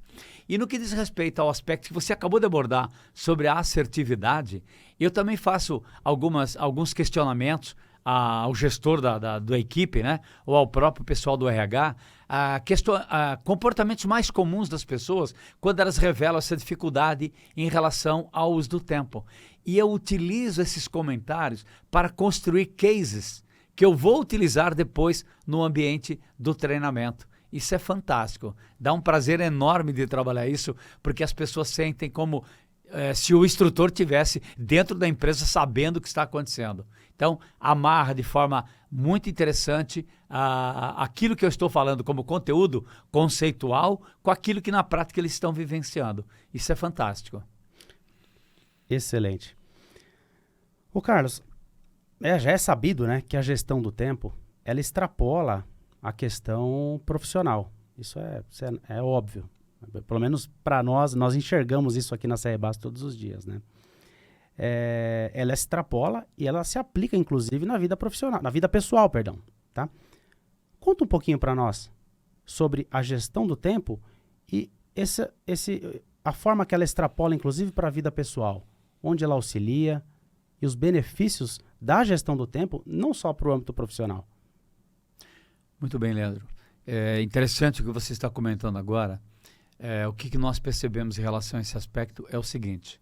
E no que diz respeito ao aspecto que você acabou de abordar sobre a assertividade, eu também faço alguns questionamentos ao gestor da equipe, né, ou ao próprio pessoal do RH, comportamentos mais comuns das pessoas quando elas revelam essa dificuldade em relação ao uso do tempo. E eu utilizo esses comentários para construir cases que eu vou utilizar depois no ambiente do treinamento. Isso é fantástico. Dá um prazer enorme de trabalhar isso, porque as pessoas sentem como se o instrutor tivesse dentro da empresa sabendo o que está acontecendo. Então, amarra de forma muito interessante aquilo que eu estou falando como conteúdo conceitual com aquilo que na prática eles estão vivenciando. Isso é fantástico. Excelente. Ô Carlos, já é sabido, né, que a gestão do tempo, ela extrapola a questão profissional. Isso é óbvio. Pelo menos para nós enxergamos isso aqui na CR Bastos todos os dias, né? Ela se extrapola e ela se aplica, inclusive, na vida profissional, na vida pessoal, perdão, tá? Conta um pouquinho para nós sobre a gestão do tempo e a forma que ela extrapola, inclusive, para a vida pessoal, onde ela auxilia e os benefícios da gestão do tempo, não só para o âmbito profissional. Muito bem, Leandro. É interessante o que você está comentando agora. O que nós percebemos em relação a esse aspecto é o seguinte.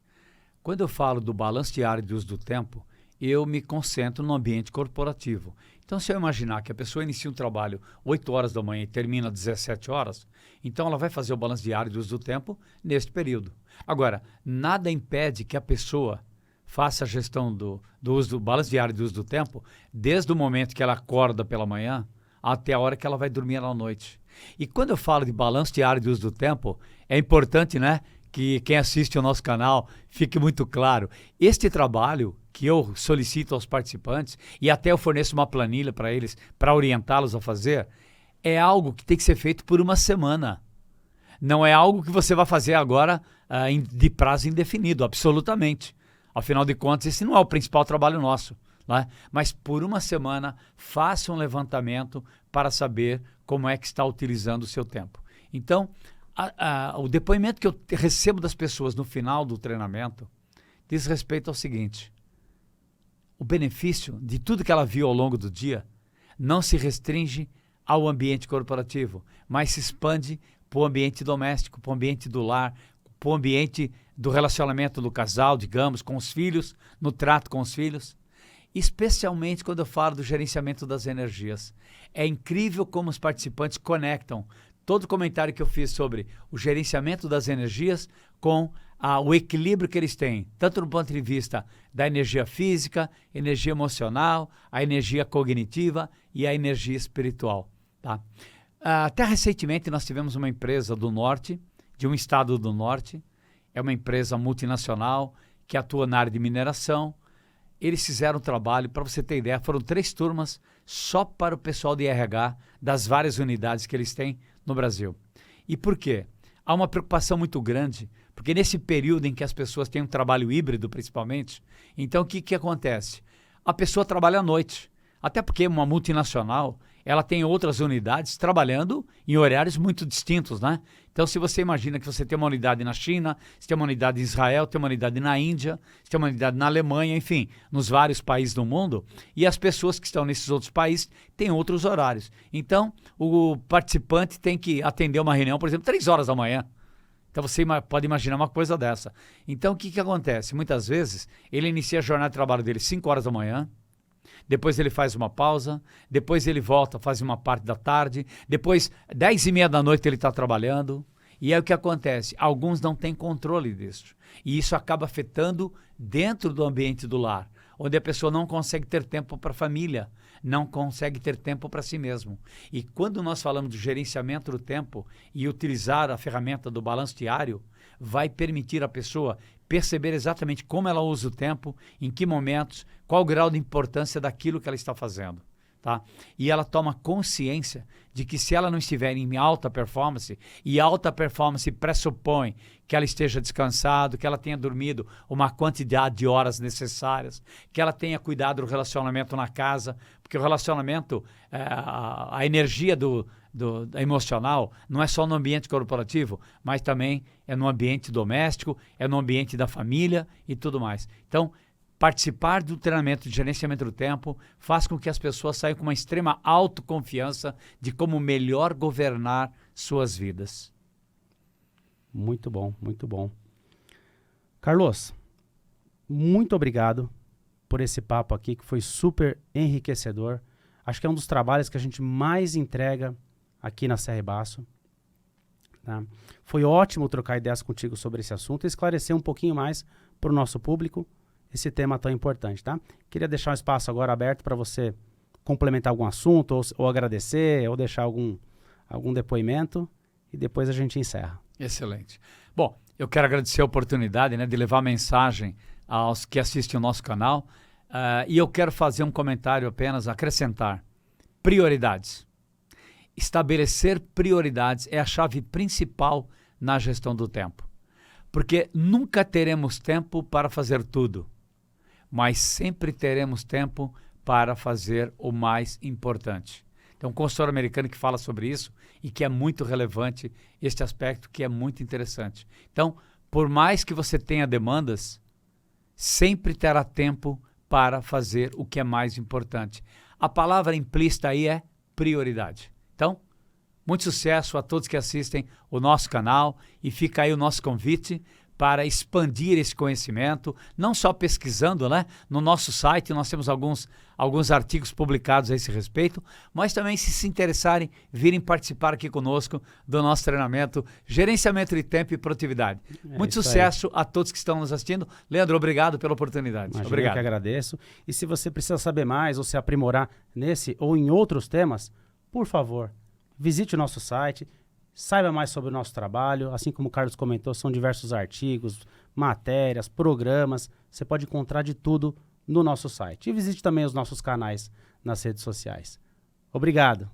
Quando eu falo do balanço diário de uso do tempo, eu me concentro no ambiente corporativo. Então, se eu imaginar que a pessoa inicia um trabalho 8 horas da manhã e termina às 17 horas, então ela vai fazer o balanço diário de uso do tempo neste período. Agora, nada impede que a pessoa faça a gestão do balanço diário de uso do tempo desde o momento que ela acorda pela manhã até a hora que ela vai dormir à noite. E quando eu falo de balanço diário de uso do tempo, é importante, né, que quem assiste ao nosso canal fique muito claro. Este trabalho que eu solicito aos participantes, e até eu forneço uma planilha para eles, para orientá-los a fazer, é algo que tem que ser feito por uma semana. Não é algo que você vai fazer agora de prazo indefinido, absolutamente. Afinal de contas, esse não é o principal trabalho nosso. Né? Mas por uma semana, faça um levantamento para saber como é que está utilizando o seu tempo. Então, o depoimento que eu recebo das pessoas no final do treinamento diz respeito ao seguinte: o benefício de tudo que ela viu ao longo do dia não se restringe ao ambiente corporativo, mas se expande para o ambiente doméstico, para o ambiente do lar, para o ambiente do relacionamento do casal, digamos, com os filhos, no trato com os filhos. Especialmente quando eu falo do gerenciamento das energias. É incrível como os participantes conectam todo o comentário que eu fiz sobre o gerenciamento das energias com o equilíbrio que eles têm, tanto do ponto de vista da energia física, energia emocional, a energia cognitiva e a energia espiritual. Tá? Até recentemente nós tivemos uma empresa do norte, de um estado do norte, é uma empresa multinacional que atua na área de mineração. Eles fizeram um trabalho, para você ter ideia, foram 3 turmas só para o pessoal de RH das várias unidades que eles têm no Brasil. E por quê? Há uma preocupação muito grande, porque nesse período em que as pessoas têm um trabalho híbrido, principalmente, então o que acontece? A pessoa trabalha à noite, até porque uma multinacional, ela tem outras unidades trabalhando em horários muito distintos, né? Então, se você imagina que você tem uma unidade na China, você tem uma unidade em Israel, tem uma unidade na Índia, você tem uma unidade na Alemanha, enfim, nos vários países do mundo, e as pessoas que estão nesses outros países têm outros horários. Então, o participante tem que atender uma reunião, por exemplo, 3 horas da manhã. Então, você pode imaginar uma coisa dessa. Então, o que acontece? Muitas vezes, ele inicia a jornada de trabalho dele 5 horas da manhã, depois ele faz uma pausa, depois ele volta, faz uma parte da tarde, depois 10h30 da noite ele está trabalhando. E aí o que acontece? Alguns não têm controle disso. E isso acaba afetando dentro do ambiente do lar, onde a pessoa não consegue ter tempo para a família, não consegue ter tempo para si mesmo. E quando nós falamos do gerenciamento do tempo e utilizar a ferramenta do balanço diário, vai permitir à pessoa perceber exatamente como ela usa o tempo, em que momentos, qual o grau de importância daquilo que ela está fazendo. Tá? E ela toma consciência de que se ela não estiver em alta performance, e alta performance pressupõe que ela esteja descansado, que ela tenha dormido uma quantidade de horas necessárias, que ela tenha cuidado do relacionamento na casa, porque o relacionamento, a energia do emocional não é só no ambiente corporativo, mas também é no ambiente doméstico, é no ambiente da família e tudo mais. Então, participar do treinamento de gerenciamento do tempo faz com que as pessoas saiam com uma extrema autoconfiança de como melhor governar suas vidas. Muito bom, muito bom. Carlos, muito obrigado por esse papo aqui, que foi super enriquecedor. Acho que é um dos trabalhos que a gente mais entrega aqui na CR Basso. Tá? Foi ótimo trocar ideias contigo sobre esse assunto e esclarecer um pouquinho mais para o nosso público esse tema tão importante, tá? Queria deixar um espaço agora aberto para você complementar algum assunto, ou agradecer, ou deixar algum depoimento, e depois a gente encerra. Excelente. Bom, eu quero agradecer a oportunidade, né, de levar a mensagem aos que assistem o nosso canal, e eu quero fazer um comentário apenas, acrescentar. Prioridades. Estabelecer prioridades é a chave principal na gestão do tempo, porque nunca teremos tempo para fazer tudo, mas sempre teremos tempo para fazer o mais importante. Tem um consultor americano que fala sobre isso e que é muito relevante este aspecto, que é muito interessante. Então, por mais que você tenha demandas, sempre terá tempo para fazer o que é mais importante. A palavra implícita aí é prioridade. Então, muito sucesso a todos que assistem o nosso canal, e fica aí o nosso convite para expandir esse conhecimento, não só pesquisando, né? No nosso site nós temos alguns artigos publicados a esse respeito, mas também se interessarem, virem participar aqui conosco do nosso treinamento Gerenciamento de Tempo e Produtividade. Muito sucesso a todos que estão nos assistindo. Leandro, obrigado pela oportunidade. Imagina, obrigado. Eu que agradeço. E se você precisa saber mais ou se aprimorar nesse ou em outros temas, por favor, visite o nosso site, saiba mais sobre o nosso trabalho. Assim como o Carlos comentou, são diversos artigos, matérias, programas. Você pode encontrar de tudo no nosso site. E visite também os nossos canais nas redes sociais. Obrigado.